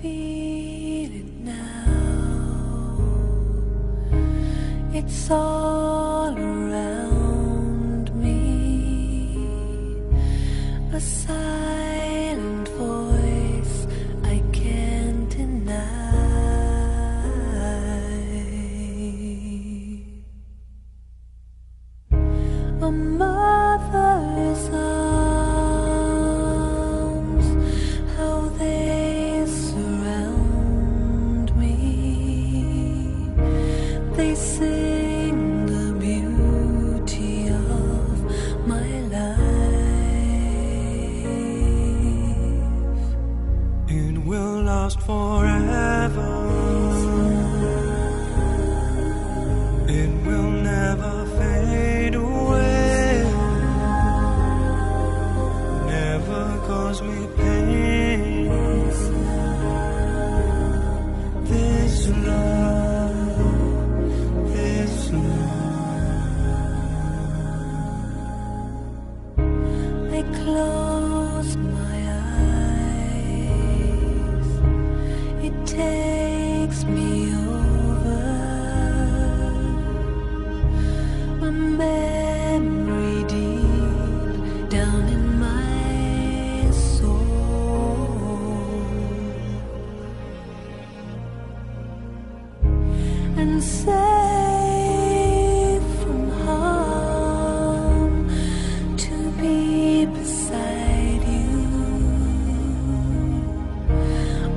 feel it now. It's all around me, a silent voice I can't deny. A mother's arms, how they surround me. They sing the beauty of my life. It will last forever. It will never fade away. Never cause me pain. This love, this love. I close my eyes. It takes me over. A memory deep down in my soul, and safe from harm to be beside you.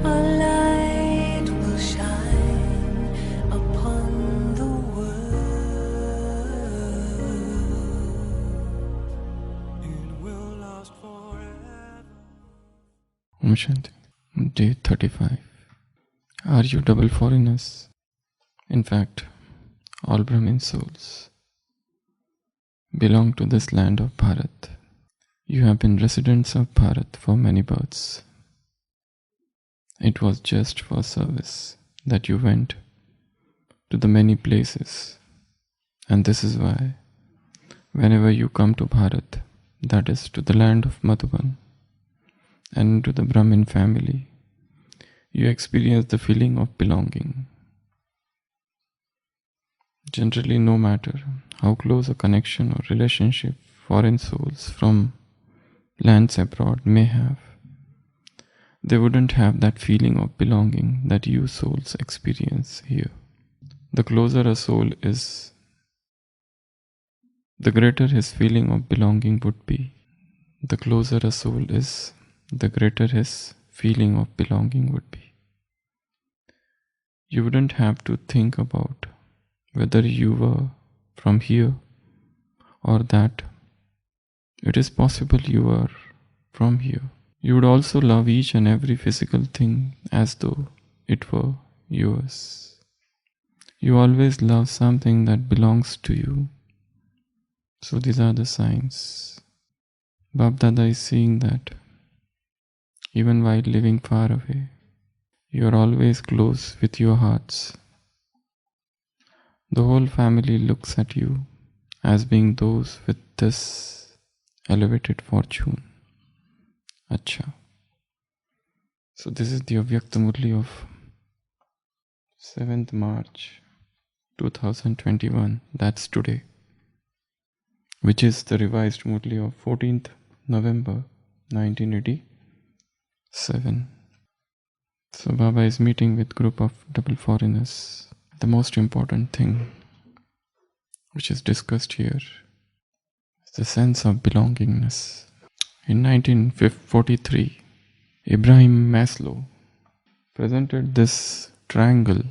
A light will shine upon the world. It will last forever. Om Shanti. Day 35. Are you double foreigners? In fact, all Brahmin souls belong to this land of Bharat. You have been residents of Bharat for many births. It was just for service that you went to the many places, and this is why whenever you come to Bharat, that is to the land of Madhuban and to the Brahmin family, you experience the feeling of belonging. Generally, no matter how close a connection or relationship foreign souls from lands abroad may have, they wouldn't have that feeling of belonging that you souls experience here. The closer a soul is, the greater his feeling of belonging would be. The closer a soul is, the greater his feeling of belonging would be. You wouldn't have to think about whether you were from here or that. It is possible you are from here. You would also love each and every physical thing as though it were yours. You always love something that belongs to you. So these are the signs. Bapdada is seeing that even while living far away, you are always close with your hearts. The whole family looks at you as being those with this elevated fortune. Acha. So this is the Avyakta Murli of 7th March 2021. That's today. Which is the revised Murli of 14th November 1987. So Baba is meeting with group of double foreigners. The most important thing which is discussed here is the sense of belongingness. In 1943, Abraham Maslow presented this triangle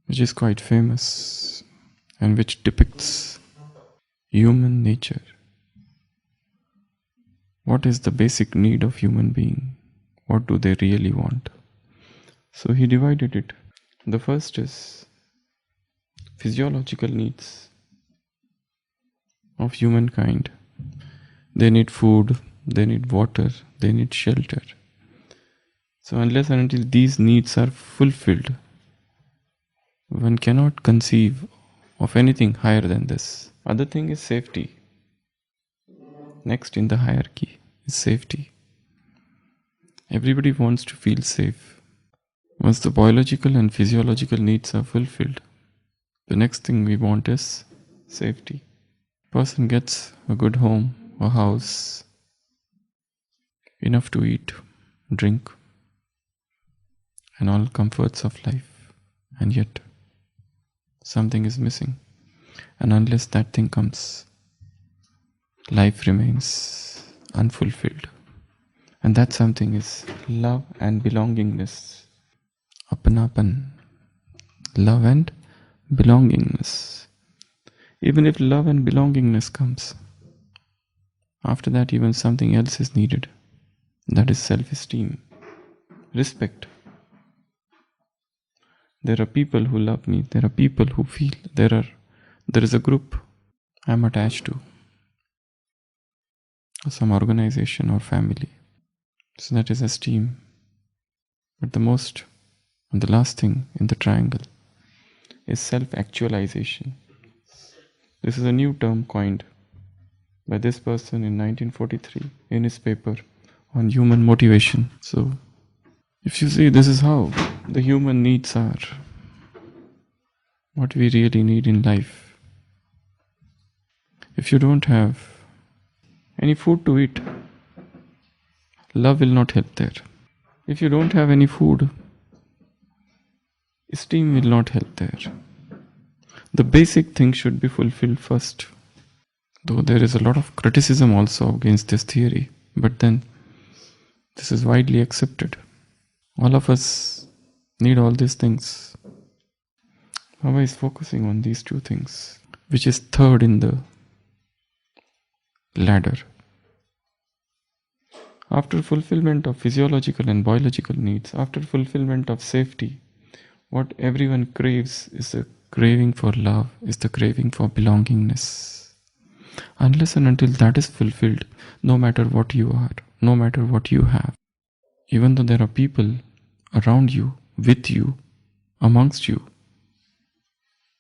which is quite famous and which depicts human nature. What is the basic need of human being? What do they really want? So he divided it. The first is physiological needs of humankind. They need food, they need water, they need shelter. So unless and until these needs are fulfilled, one cannot conceive of anything higher than this. Other thing is safety. Next in the hierarchy is safety. Everybody wants to feel safe. Once the biological and physiological needs are fulfilled, the next thing we want is safety. Person gets a good home, a house, enough to eat, drink, and all comforts of life. And yet, something is missing. And unless that thing comes, life remains unfulfilled. And that something is love and belongingness. Apanapan. Love and belongingness. Even if love and belongingness comes, after that even something else is needed. That is self-esteem, respect. There are people who love me. There are people who feel. There is a group I'm attached to, some organization or family. So that is esteem. But the last thing in the triangle is self-actualization. This is a new term coined by this person in 1943 in his paper on human motivation. So, if you see, this is how the human needs are, what we really need in life. If you don't have any food to eat, love will not help there. If you don't have any food, esteem will not help there. The basic thing should be fulfilled first. Though there is a lot of criticism also against this theory, but then this is widely accepted. All of us need all these things. Baba is focusing on these two things, which is third in the ladder. After fulfillment of physiological and biological needs, after fulfillment of safety, what everyone craves is the craving for love, is the craving for belongingness. Unless and until that is fulfilled, no matter what you are, no matter what you have, even though there are people around you, with you, amongst you,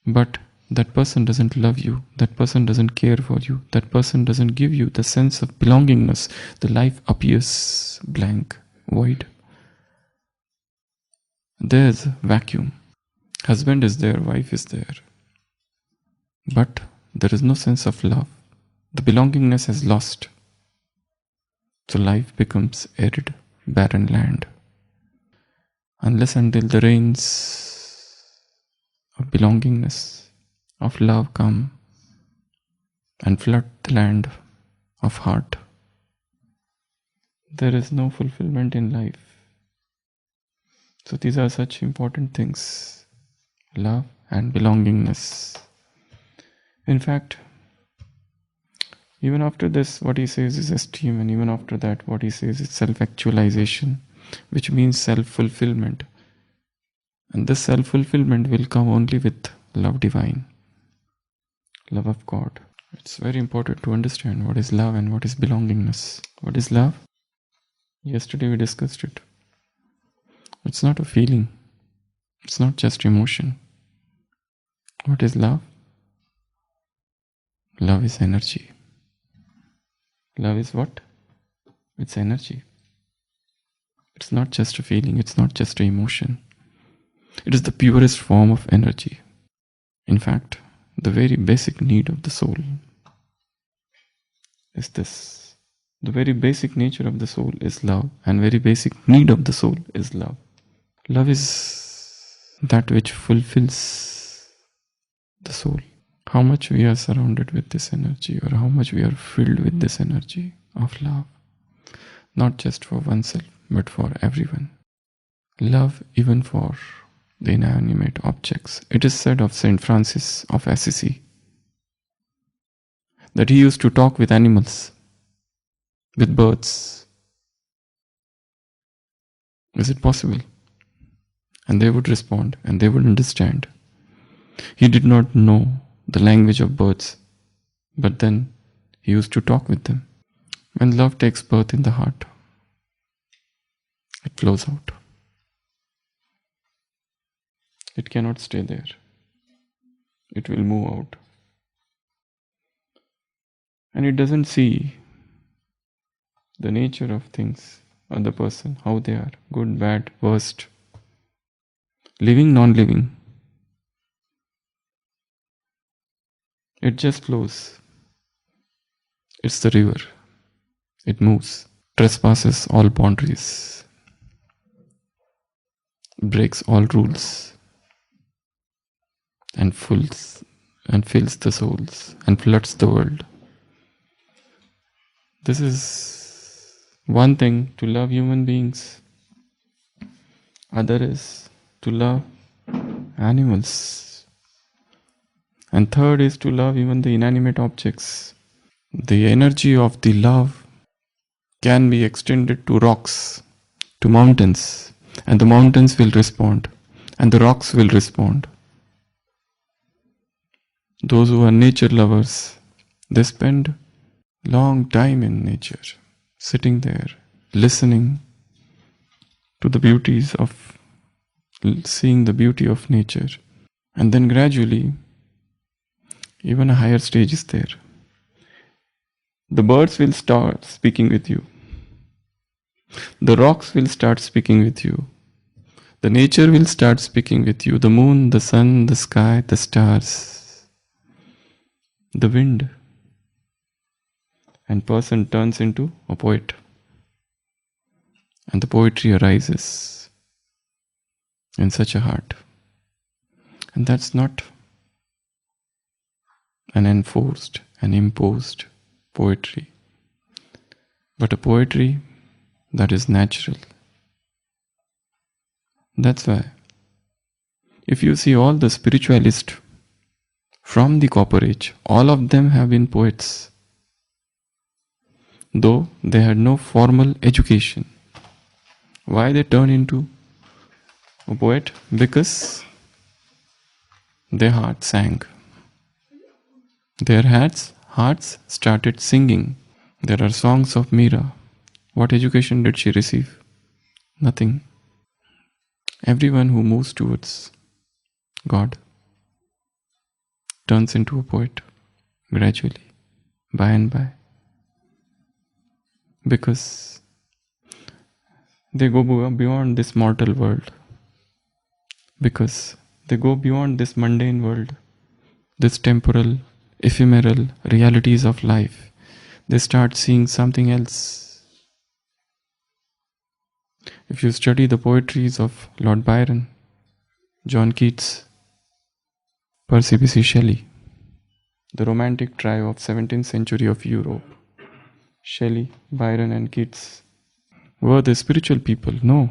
but that person doesn't love you, that person doesn't care for you, that person doesn't give you the sense of belongingness, the life appears blank, void. There's vacuum. Husband is there, wife is there, but there is no sense of love. The belongingness has lost. So life becomes arid, barren land. Unless until the rains of belongingness, of love come and flood the land of heart, there is no fulfillment in life. So these are such important things, love and belongingness. In fact, even after this, what he says is esteem, and even after that, what he says is self-actualization, which means self-fulfillment. And this self-fulfillment will come only with love divine, love of God. It's very important to understand what is love and what is belongingness. What is love? Yesterday we discussed it. It's not a feeling. It's not just emotion. What is love? Love is energy. Love is what? It's energy. It's not just a feeling, it's not just an emotion. It is the purest form of energy. In fact, the very basic need of the soul is this. The very basic nature of the soul is love, and very basic need of the soul is love. Love is that which fulfills the soul. How much we are surrounded with this energy, or how much we are filled with this energy of love, not just for oneself but for everyone. Love even for the inanimate objects. It is said of Saint Francis of Assisi that he used to talk with animals, with birds. Is it possible? And they would respond and they would understand. He did not know the language of birds, but then he used to talk with them. When love takes birth in the heart, it flows out. It cannot stay there. It will move out. And it doesn't see the nature of things, other person, how they are, good, bad, worst. living, non-living. It just flows. It's the river. It moves, trespasses all boundaries, breaks all rules, and fills the souls and floods the world. This is one thing, to love human beings. Other is to love animals. And third is to love even the inanimate objects. The energy of the love can be extended to rocks, to mountains, and the mountains will respond, and the rocks will respond. Those who are nature lovers, they spend long time in nature, sitting there, listening to the beauties of, seeing the beauty of nature. And then gradually, even a higher stage is there. The birds will start speaking with you. The rocks will start speaking with you. The nature will start speaking with you. The moon, the sun, the sky, the stars, the wind. And person turns into a poet. And the poetry arises in such a heart. And that's not an enforced, an imposed poetry, but a poetry that is natural. That's why, if you see all the spiritualists from the Copper Age, all of them have been poets, though they had no formal education. Why they turn into a poet? Because their heart sang. Their hearts started singing. There are songs of Meera. What education did she receive? Nothing. Everyone who moves towards God turns into a poet gradually, by and by. Because they go beyond this mortal world. Because they go beyond this mundane world, this temporal, ephemeral realities of life. They start seeing something else. If you study the poetries of Lord Byron, John Keats, Percy Bysshe Shelley, the romantic trio of 17th century of Europe, Shelley, Byron and Keats, were they spiritual people? No.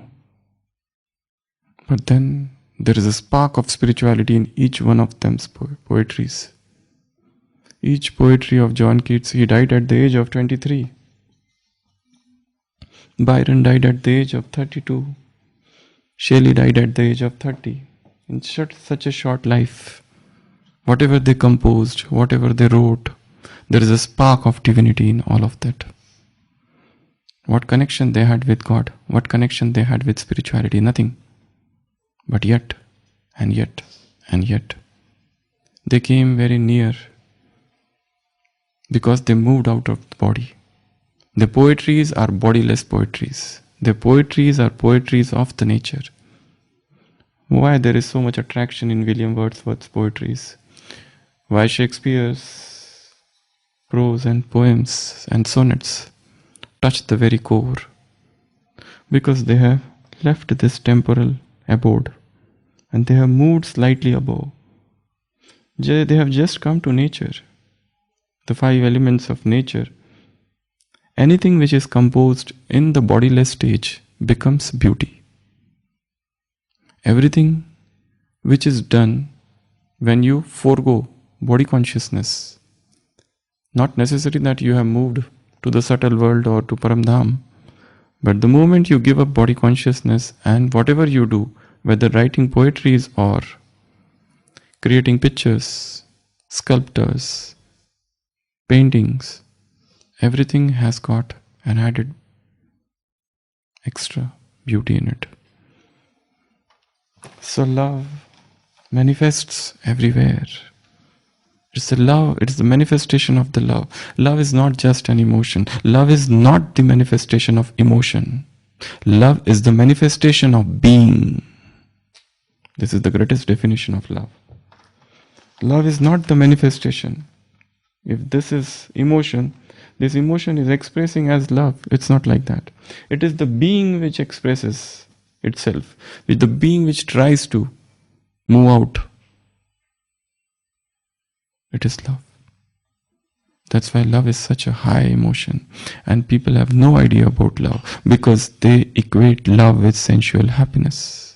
But then there is a spark of spirituality in each one of them's poetries. Each poetry of John Keats, he died at the age of 23. Byron died at the age of 32. Shelley died at the age of 30. In such a short life, whatever they composed, whatever they wrote, there is a spark of divinity in all of that. What connection they had with God? What connection they had with spirituality? Nothing. But yet, and yet, and yet, they came very near because they moved out of the body. The poetries are bodiless poetries. The poetries are poetries of the nature. Why there is so much attraction in William Wordsworth's poetries? Why Shakespeare's prose and poems and sonnets touch the very core? Because they have left this temporal abode and they have moved slightly above. They have just come to nature, the 5 elements of nature. Anything which is composed in the bodiless stage becomes beauty. Everything which is done when you forego body consciousness, not necessary that you have moved to the subtle world or to Paramdham, but the moment you give up body consciousness and whatever you do, whether writing poetries or creating pictures, sculptures, paintings, everything has got an added extra beauty in it. So love manifests everywhere. It's the love, it's the manifestation of the love. Love is not just an emotion. Love is not the manifestation of emotion. Love is the manifestation of being. This is the greatest definition of love. Love is not the manifestation. If this is emotion, this emotion is expressing as love. It's not like that. It is the being which expresses itself, with the being which tries to move out. It is love. That's why love is such a high emotion. And people have no idea about love because they equate love with sensual happiness.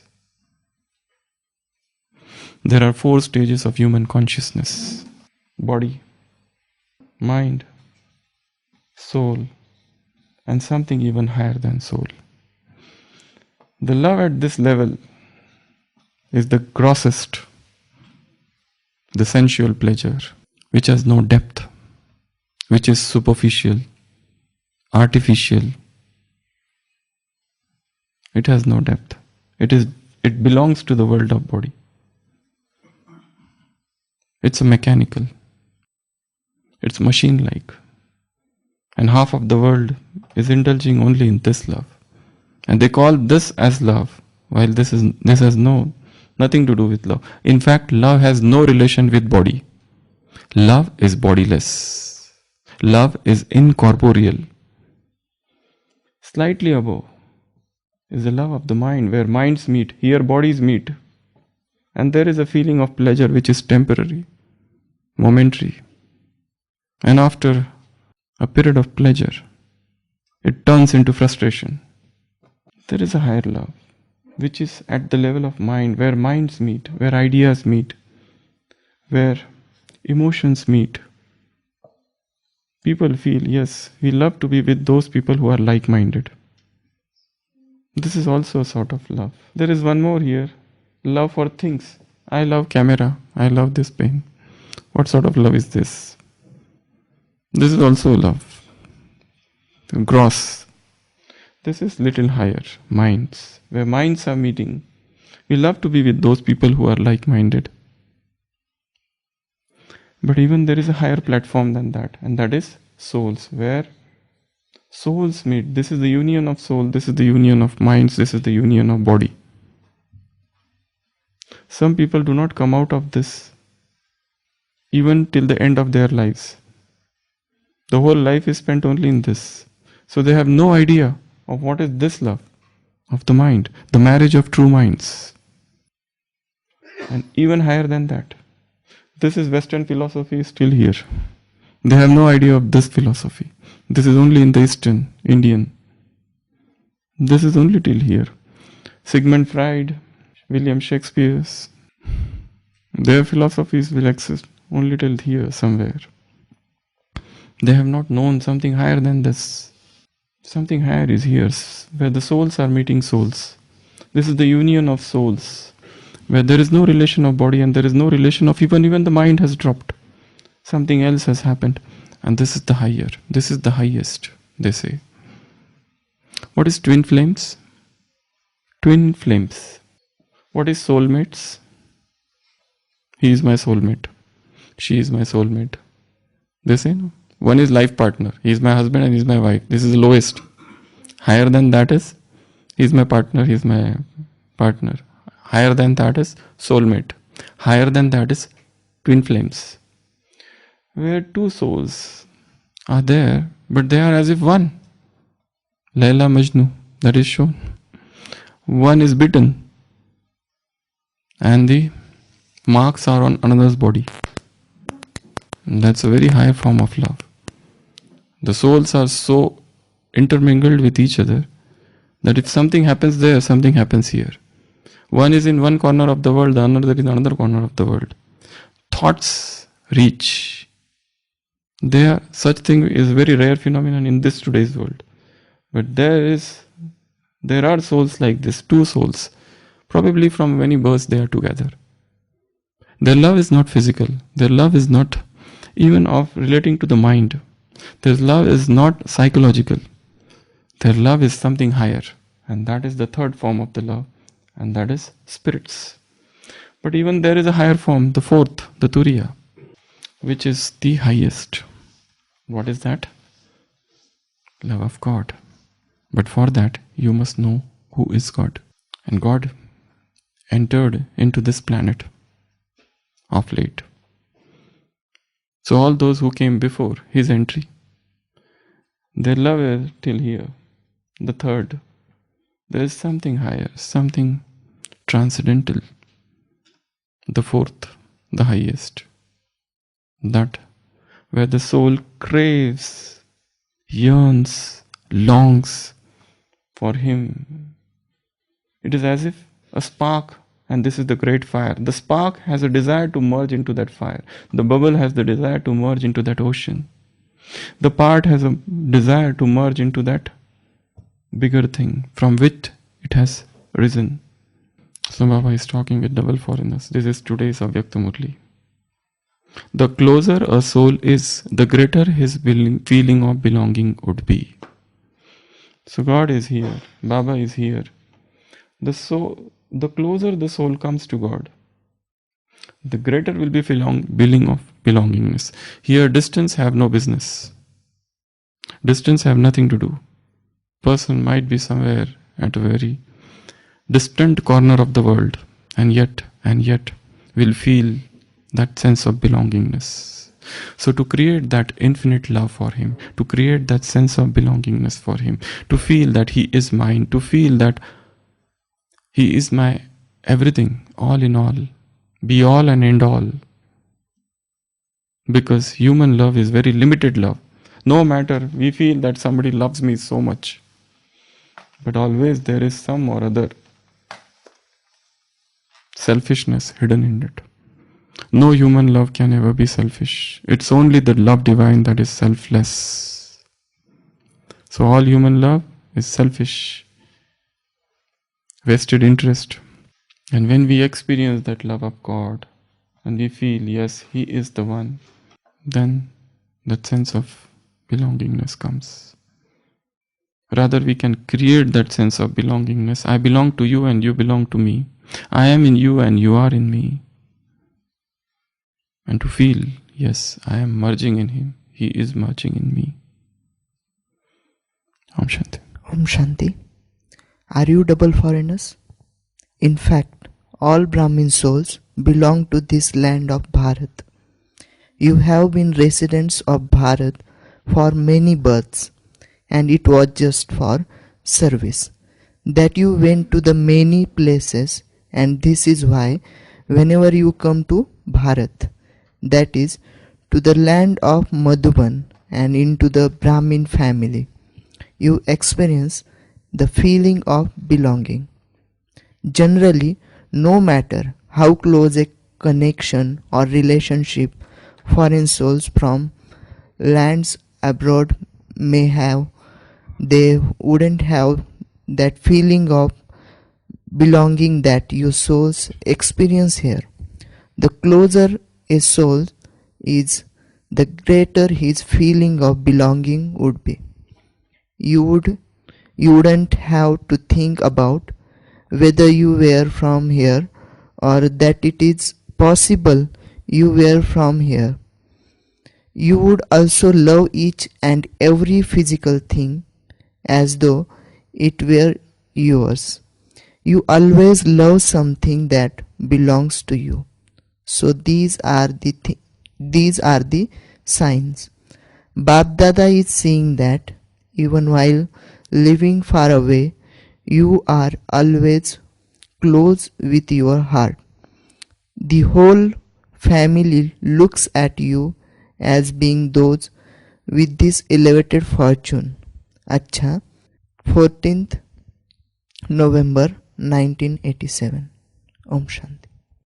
There are 4 stages of human consciousness: body, mind, soul, and something even higher than soul. The love at this level is the grossest, the sensual pleasure, which has no depth, which is superficial, artificial. It has no depth. It belongs to the world of body. It's a mechanical. It's machine-like. And half of the world is indulging only in this love. And they call this as love, while this has nothing to do with love. In fact, love has no relation with body. Love is bodiless. Love is incorporeal. Slightly above is the love of the mind, where minds meet, here bodies meet. And there is a feeling of pleasure which is temporary, momentary. And after a period of pleasure, it turns into frustration. There is a higher love, which is at the level of mind, where minds meet, where ideas meet, where emotions meet. People feel, yes, we love to be with those people who are like-minded. This is also a sort of love. There is one more here, love for things. I love camera, I love this pen. What sort of love is this? This is also love. Gross. This is little higher, minds, where minds are meeting. We love to be with those people who are like-minded. But even there is a higher platform than that, and that is souls, where souls meet. This is the union of soul, this is the union of minds, this is the union of body. Some people do not come out of this even till the end of their lives. The whole life is spent only in this. So they have no idea of what is this love of the mind, the marriage of true minds. And even higher than that. This is Western philosophy still here. They have no idea of this philosophy. This is only in the Eastern, Indian. This is only till here. Sigmund Freud, William Shakespeare's, their philosophies will exist only till here somewhere. They have not known something higher than this. Something higher is here, where the souls are meeting souls. This is the union of souls, where there is no relation of body and there is no relation of even the mind has dropped. Something else has happened. And this is the higher. This is the highest, they say. What is twin flames? Twin flames. What is soulmates? He is my soulmate. She is my soulmate. They say no. One is life partner. He is my husband and he is my wife. This is the lowest. Higher than that is, he is my partner, he is my partner. Higher than that is soulmate. Higher than that is twin flames. Where two souls are there, but they are as if one. Layla Majnu, that is shown. One is bitten, and the marks are on another's body. That's a very high form of love. The souls are so intermingled with each other that if something happens there, something happens here. One is in one corner of the world, the other is in another corner of the world. Thoughts reach. Such thing is very rare phenomenon in this today's world. But there are souls like this, two souls. Probably from many births they are together. Their love is not physical. Their love is not even of relating to the mind. Their love is not psychological. Their love is something higher. And that is the third form of the love. And that is spirits. But even there is a higher form, the fourth, the Turiya, which is the highest. What is that? Love of God. But for that, you must know who is God. And God entered into this planet of late. So all those who came before his entry, their love is till here. The third, there is something higher, something transcendental. The fourth, the highest, that where the soul craves, yearns, longs for him. It is as if a spark, and this is the great fire. The spark has a desire to merge into that fire. The bubble has the desire to merge into that ocean. The part has a desire to merge into that bigger thing from which it has risen. So Baba is talking with double foreigners. This is today's Avyakta Murli. The closer a soul is, the greater his feeling of belonging would be. So God is here, Baba is here. The closer the soul comes to God, the greater will be feeling of belongingness. Here distance have no business. Distance have nothing to do. Person might be somewhere at a very distant corner of the world and yet will feel that sense of belongingness. So to create that infinite love for him, to create that sense of belongingness for him, to feel that he is mine, to feel that he is my everything, all in all, be all and end all. Because human love is very limited love. No matter, we feel that somebody loves me so much, but always there is some or other selfishness hidden in it. No human love can ever be selfish. It's only the love divine that is selfless. So all human love is selfish, vested interest. And when we experience that love of God and we feel, yes, he is the one, then that sense of belongingness comes. Rather, we can create that sense of belongingness. I belong to you and you belong to me. I am in you and you are in me. And to feel, yes, I am merging in him. He is merging in me. Om Shanti. Om Shanti. Are you double foreigners? In fact, all Brahmin souls belong to this land of Bharat. You have been residents of Bharat for many births, and it was just for service that you went to the many places, and this is why whenever you come to Bharat, that is to the land of Madhuban and into the Brahmin family, you experience the feeling of belonging. Generally, no matter how close a connection or relationship foreign souls from lands abroad may have, they wouldn't have that feeling of belonging that you souls experience here. The closer a soul is, the greater his feeling of belonging would be. You wouldn't have to think about whether you were from here or that it is possible you were from here. You would also love each and every physical thing as though it were yours. You always love something that belongs to you. So these are the signs. Bapdada is saying that even while living far away, you are always close with your heart. The whole family looks at you as being those with this elevated fortune. Acha, 14th November 1987. Om Shanti.